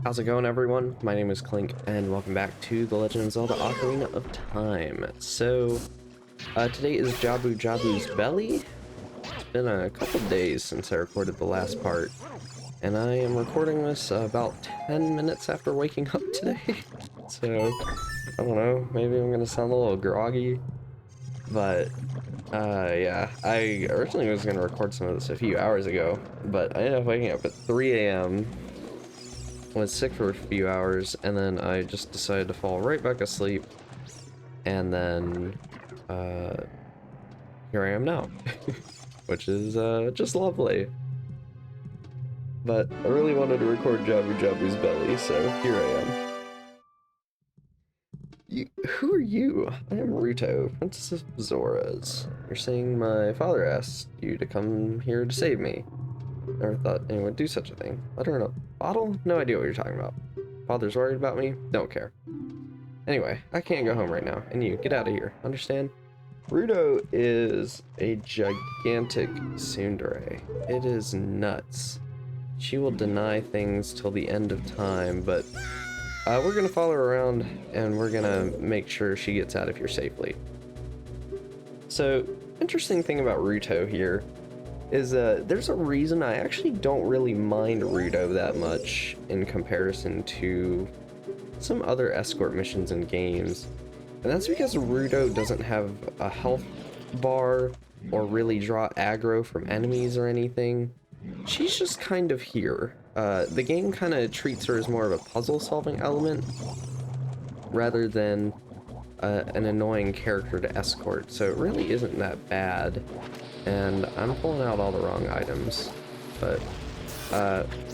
How's it going, everyone? My name is Clink, and welcome back to The Legend of Zelda Ocarina of Time. So, today is Jabu Jabu's belly. It's been a couple days since I recorded the last part, and I am recording this about 10 minutes after waking up today. So, I don't know, maybe I'm gonna sound a little groggy, but, yeah, I originally was gonna record some of this a few hours ago, but I ended up waking up at 3 a.m., was sick for a few hours, and then I just decided to fall right back asleep, and then here I am now. Which is just lovely. But I really wanted to record Jabu Jabu's belly, so here I am. Who are you? I am Ruto, Princess of Zora's. You're saying my father asked you to come here to save me. Never thought anyone would do such a thing. Letter in a bottle? No idea what you're talking about. Father's worried about me? Don't care. Anyway, I can't go home right now, and you, get out of here. Understand? Ruto is a gigantic tsundere. It is nuts. She will deny things till the end of time, but we're gonna follow her around, and we're gonna make sure she gets out of here safely. So, interesting thing about Ruto here is there's a reason I actually don't really mind Ruto that much in comparison to some other escort missions in games. And that's because Ruto doesn't have a health bar or really draw aggro from enemies or anything. She's just kind of here. The game kind of treats her as more of a puzzle-solving element rather than an annoying character to escort, so it really isn't that bad. And I'm pulling out all the wrong items, but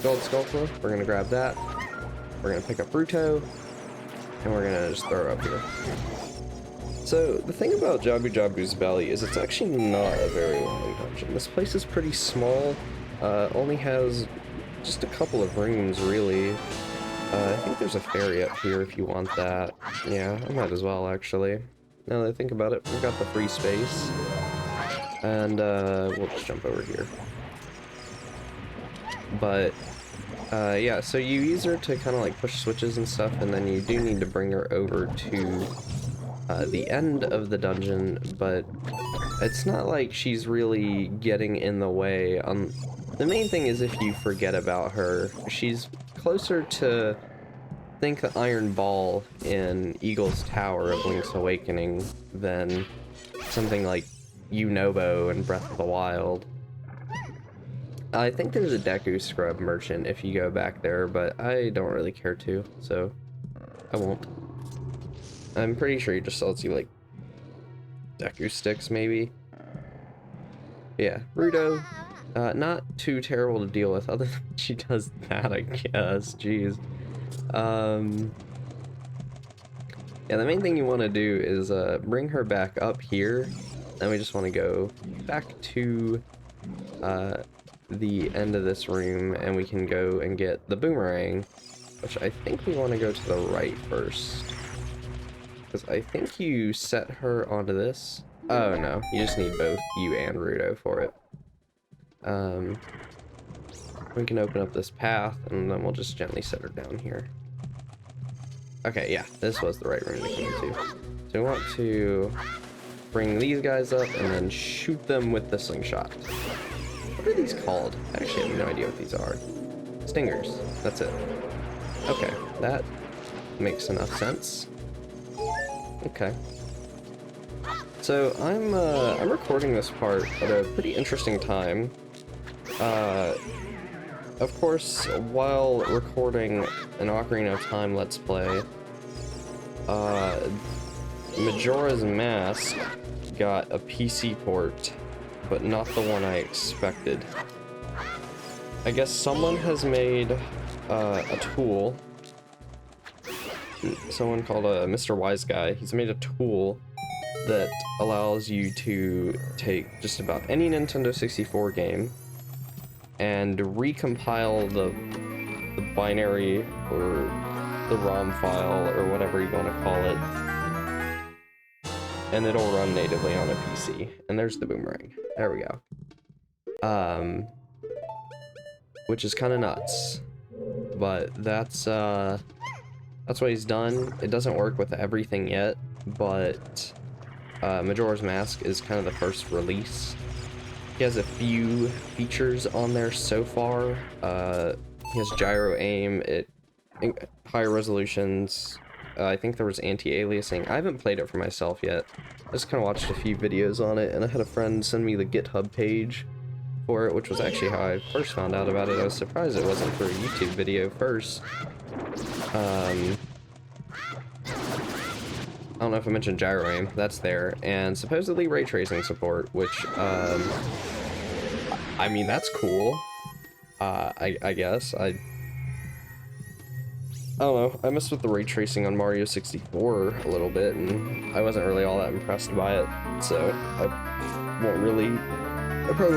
gold Skulltula, we're gonna grab that. We're gonna pick up Ruto, and we're gonna just throw her up here. So the thing about Jabu Jabu's belly is it's actually not a very long dungeon. This place is pretty small, only has just a couple of rooms really. I think there's a ferry up here if you want that. Yeah, I might as well actually. Now that I think about it, we've got the free space. And we'll just jump over here. But yeah, so you use her to kind of like push switches and stuff, and then you do need to bring her over to the end of the dungeon, but it's not like she's really getting in the way. The main thing is if you forget about her, she's closer to, think, the Iron Ball in Eagle's Tower of Link's Awakening than something like Unobo and Breath of the Wild. I think there's a Deku Scrub merchant if you go back there, but I don't really care to, so I won't. I'm pretty sure he just sells you, like, Deku sticks, maybe? Yeah, Ruto, not too terrible to deal with, other than she does that, I guess, jeez. Yeah, the main thing you want to do is bring her back up here. Then we just want to go back to the end of this room, and we can go and get the boomerang, which I think we want to go to the right first. Because I think you set her onto this. Oh no, you just need both you and Ruto for it. We can open up this path, and then we'll just gently set her down here. Okay, yeah, this was the right room to come into. So we want to bring these guys up and then shoot them with the slingshot. What are these called? I actually have no idea what these are. Stingers. That's it. Okay, that makes enough sense. Okay. So I'm recording this part at a pretty interesting time. Of course, while recording an Ocarina of Time Let's Play, Majora's Mask got a PC port, but not the one I expected. I guess someone has made a tool. Someone called Mr. Wise Guy. He's made a tool that allows you to take just about any Nintendo 64 game and recompile the binary or the ROM file or whatever you want to call it, and it'll run natively on a PC. And there's the boomerang. There we go. Which is kind of nuts. but that's what he's done. It doesn't work with everything yet, but Majora's Mask is kind of the first release. He has a few features on there so far. He has gyro aim, higher resolutions. I think there was anti-aliasing. I haven't played it for myself yet. I just kind of watched a few videos on it, and I had a friend send me the GitHub page for it, which was actually how I first found out about it. I was surprised it wasn't for a YouTube video first. I don't know if I mentioned gyro aim. That's there, and supposedly ray tracing support, which I mean, that's cool. I guess I don't know. I messed with the ray tracing on Mario 64 a little bit, and I wasn't really all that impressed by it. So I probably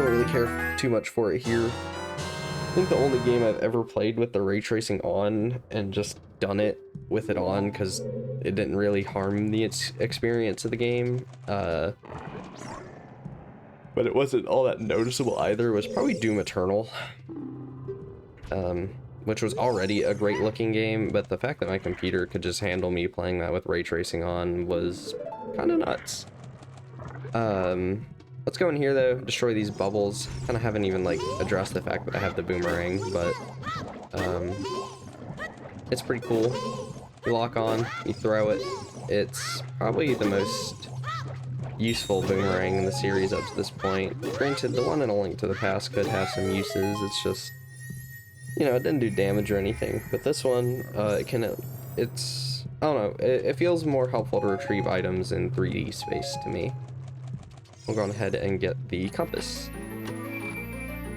won't really care too much for it here. I think the only game I've ever played with the ray tracing on and just done it with it on because it didn't really harm the experience of the game, but it wasn't all that noticeable either, was probably Doom Eternal, which was already a great looking game, but the fact that my computer could just handle me playing that with ray tracing on was kind of nuts. Let's go in here though, destroy these bubbles. Kind of haven't even like addressed the fact that I have the boomerang, but it's pretty cool. You lock on, you throw it. It's probably the most useful boomerang in the series up to this point. Granted, the one in A Link to the Past could have some uses. It's just, you know, it didn't do damage or anything. But this one, I don't know, it feels more helpful to retrieve items in 3D space to me. We'll go ahead and get the compass.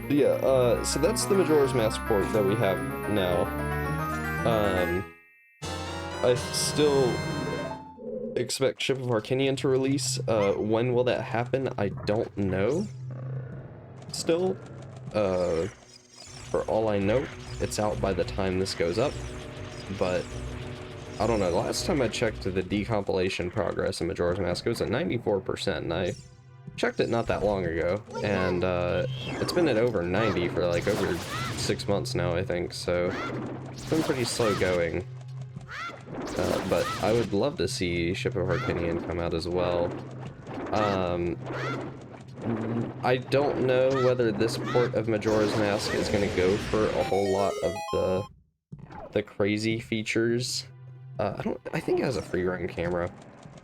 Yeah, so that's the Majora's Mask port that we have now. I still expect Ship of Harkinian to release. When will that happen? I don't know. Still, for all I know, it's out by the time this goes up, but I don't know. Last time I checked the decompilation progress in Majora's Mask, it was at 94%, and I checked it not that long ago, and it's been at over 90 for like over 6 months now, I think, so it's been pretty slow going. But I would love to see Ship of Harkinian come out as well. I don't know whether this port of Majora's Mask is going to go for a whole lot of the crazy features. I think it has a free run camera,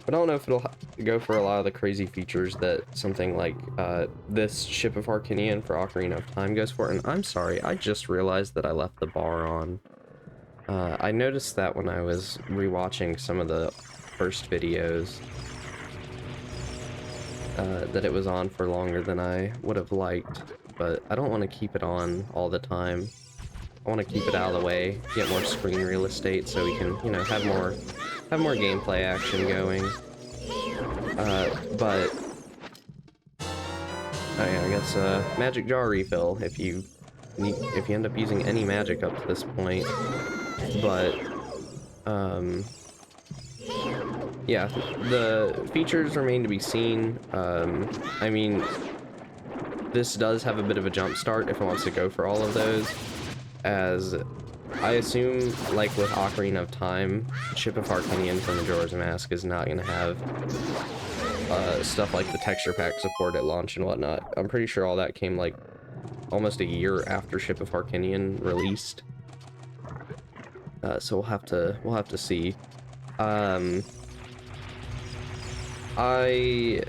but I don't know if it'll go for a lot of the crazy features that something like this Ship of Harkinian for Ocarina of Time goes for. And I'm sorry, I just realized that I left the bar on. I noticed that when I was rewatching some of the first videos, that it was on for longer than I would have liked, but I don't want to keep it on all the time. I want to keep it out of the way, get more screen real estate so we can, you know, have more gameplay action going. But I guess magic jar refill if you end up using any magic up to this point. But yeah, the features remain to be seen. I mean, this does have a bit of a jump start if it wants to go for all of those, as I assume, like with Ocarina of Time, Ship of Harkinian for Majora's Mask is not going to have stuff like the texture pack support at launch and whatnot. I'm pretty sure all that came like almost a year after Ship of Harkinian released. So we'll have to see. I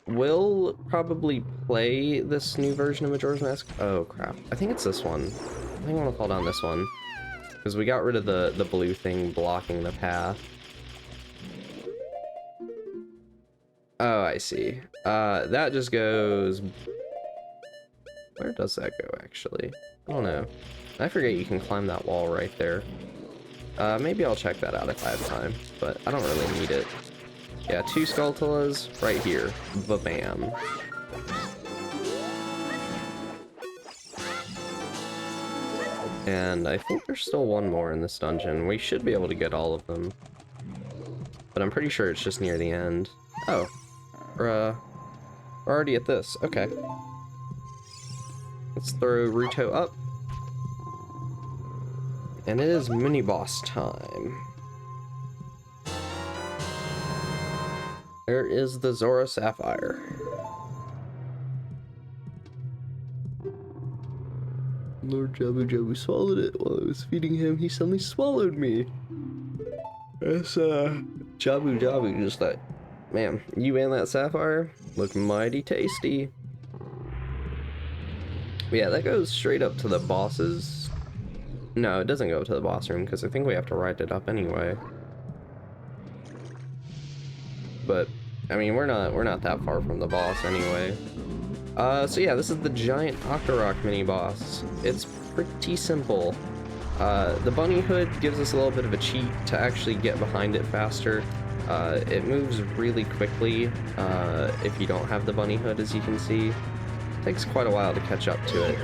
will probably play this new version of Majora's Mask. Oh crap! I think it's this one. I think I want to call down this one because we got rid of the blue thing blocking the path. Oh, I see. That just goes. Where does that go, actually? I don't know. I forget you can climb that wall right there. Maybe I'll check that out if I have time, but I don't really need it. Yeah, 2 Skulltulas right here. Ba-bam. And I think there's still one more in this dungeon. We should be able to get all of them. But I'm pretty sure it's just near the end. Oh. We're already at this. Okay. Let's throw Ruto up. And it is mini boss time. There is the Zora Sapphire. Lord Jabu Jabu swallowed it while I was feeding him. He suddenly swallowed me. It's Jabu Jabu just like, man, you and that sapphire look mighty tasty. But yeah, that goes straight up to the boss's. No, it doesn't go to the boss room because I think we have to ride it up anyway. But I mean, we're not that far from the boss anyway. So yeah, this is the giant Octorok mini boss. It's pretty simple. The bunny hood gives us a little bit of a cheat to actually get behind it faster. It moves really quickly if you don't have the bunny hood, as you can see. It takes quite a while to catch up to it.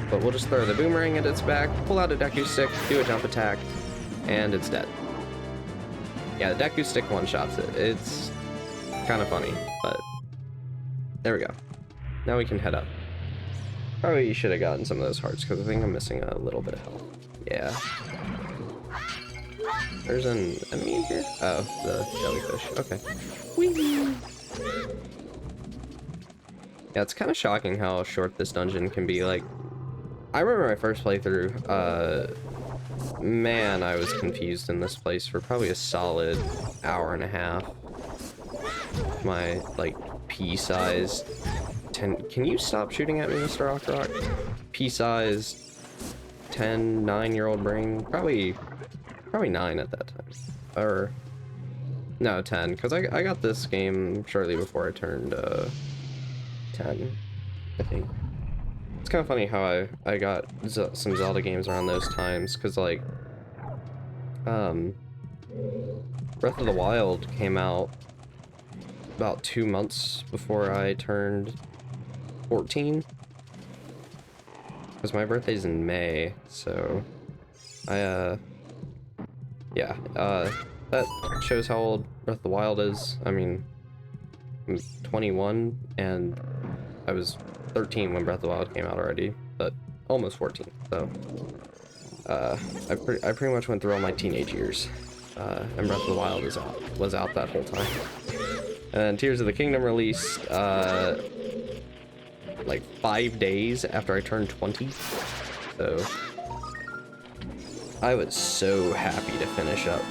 But we'll just throw the boomerang at its back, pull out a Deku stick, do a jump attack, and it's dead. Yeah, the Deku stick one-shots it. It's kind of funny, but there we go. Now we can head up. Probably should have gotten some of those hearts because I think I'm missing a little bit of health. Yeah. There's an enemy in here? Oh, the jellyfish. Okay. Whee! Yeah, it's kind of shocking how short this dungeon can be. Like, I remember my first playthrough. Man, I was confused in this place for probably a solid hour and a half. My, like, pea-sized 10... Can you stop shooting at me, Mr. Octorok? Pea-sized 9-year-old brain. Probably 9 at that time. Or... no, 10. Because I got this game shortly before I turned, 10, I think. It's kind of funny how I got some Zelda games around those times, because, like, Breath of the Wild came out about 2 months before I turned 14. Because my birthday's in May, so that shows how old Breath of the Wild is. I mean, I'm 21, and I was 13 when Breath of the Wild came out already, but almost 14, so I pretty much went through all my teenage years, and Breath of the Wild was out that whole time. And Tears of the Kingdom released like 5 days after I turned 20, so I was so happy to finish up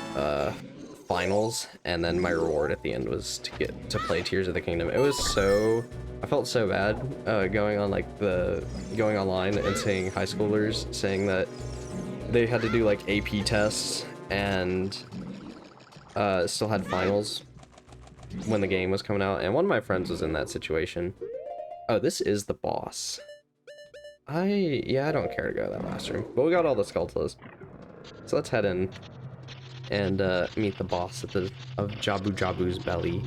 finals, and then my reward at the end was to get to play Tears of the Kingdom. It was so... I felt so bad going online and seeing high schoolers saying that they had to do like AP tests and still had finals when the game was coming out, and one of my friends was in that situation. Oh, this is the boss. I don't care to go to that last room, but we got all the Skulltulas, so let's head in and meet the boss of Jabu Jabu's belly.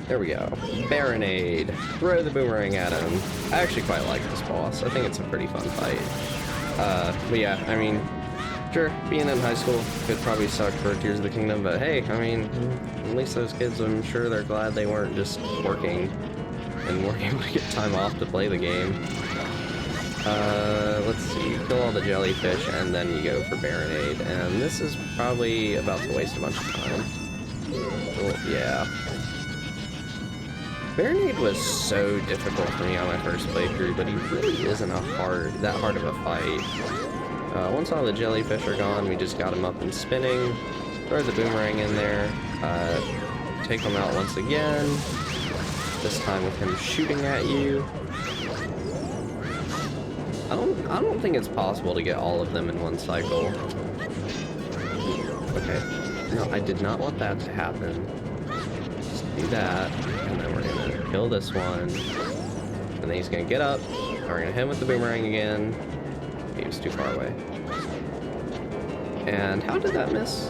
There we go. Barinade. Throw the boomerang at him. I actually quite like this boss. I think it's a pretty fun fight. But yeah, I mean, sure, being in high school could probably suck for Tears of the Kingdom, but hey, I mean, at least those kids, I'm sure they're glad they weren't just working and weren't able to get time off to play the game. Let's see, kill all the jellyfish and then you go for Barinade, and this is probably about to waste a bunch of time. Well, yeah. Barinade was so difficult for me on my first playthrough, but he really isn't that hard of a fight. Once all the jellyfish are gone, we just got him up and spinning, throw the boomerang in there, take him out once again, this time with him shooting at you. I don't think it's possible to get all of them in one cycle. Okay, no, I did not want that to happen. Just do that, and then we're gonna kill this one, and then he's gonna get up, and we're gonna hit him with the boomerang again. He was too far away. And how did that miss?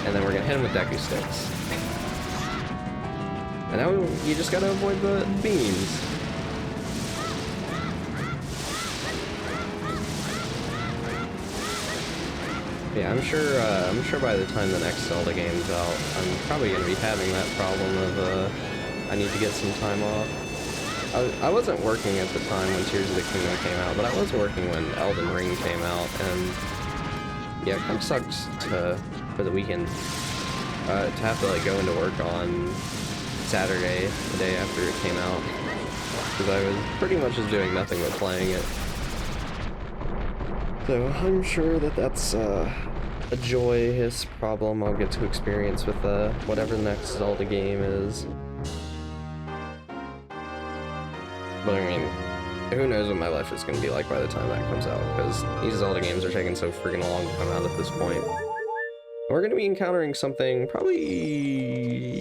And then we're gonna hit him with Deku sticks. And now you just gotta avoid the beams. Yeah, I'm sure by the time the next Zelda game's out, I'm probably gonna be having that problem of, I need to get some time off. I wasn't working at the time when Tears of the Kingdom came out, but I was working when Elden Ring came out, and yeah, it kind of sucks for the weekend, to have to, like, go into work on Saturday, the day after it came out, because I was pretty much just doing nothing but playing it. So I'm sure that that's a joyous problem I'll get to experience with whatever the next Zelda game is. But I mean, who knows what my life is going to be like by the time that comes out, because these Zelda games are taking so freaking long to come out at this point. We're going to be encountering something probably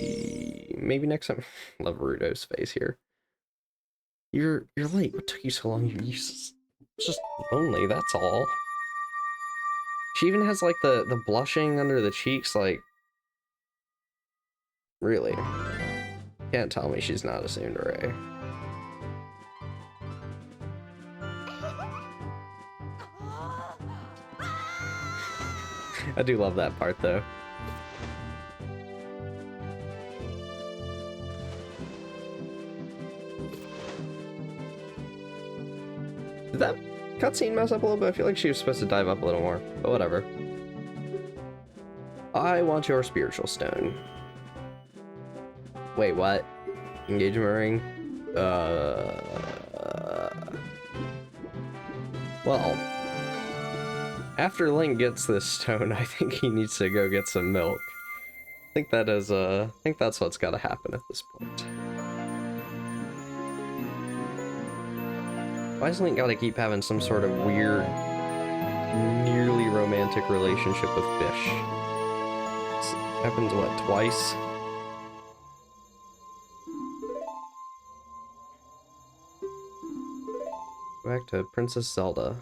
maybe next time. Love Ruto's face here. You're late. What took you so long? You're just lonely, that's all. She even has, like, the blushing under the cheeks, like... Really? Can't tell me she's not a tsundere. I do love that part, though. Did that cutscene mess up a little bit? I feel like she was supposed to dive up a little more, but whatever. I want your spiritual stone. Wait, what? Engagement ring? Well, after Link gets this stone, I think he needs to go get some milk. I think that is, I think that's what's gotta happen at this point. Why does Link gotta keep having some sort of weird, nearly romantic relationship with fish? This happens, what, twice? Go back to Princess Zelda.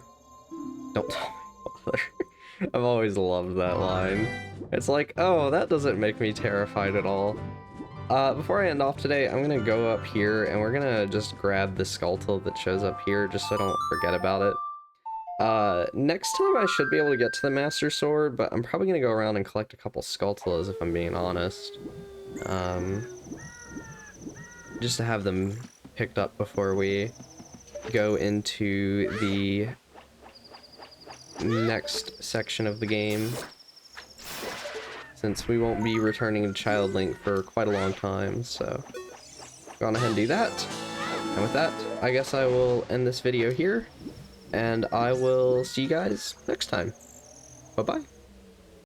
Don't tell me, mother. I've always loved that line. It's like, oh, that doesn't make me terrified at all. Before I end off today, I'm gonna go up here and we're gonna just grab the Skulltula that shows up here just so I don't forget about it. Next time I should be able to get to the Master Sword, but I'm probably gonna go around and collect a couple Skulltulas if I'm being honest. Just to have them picked up before we go into the next section of the game, since we won't be returning to Child Link for quite a long time, so go on ahead and do that. And with that, I guess I will end this video here, and I will see you guys next time. Bye-bye.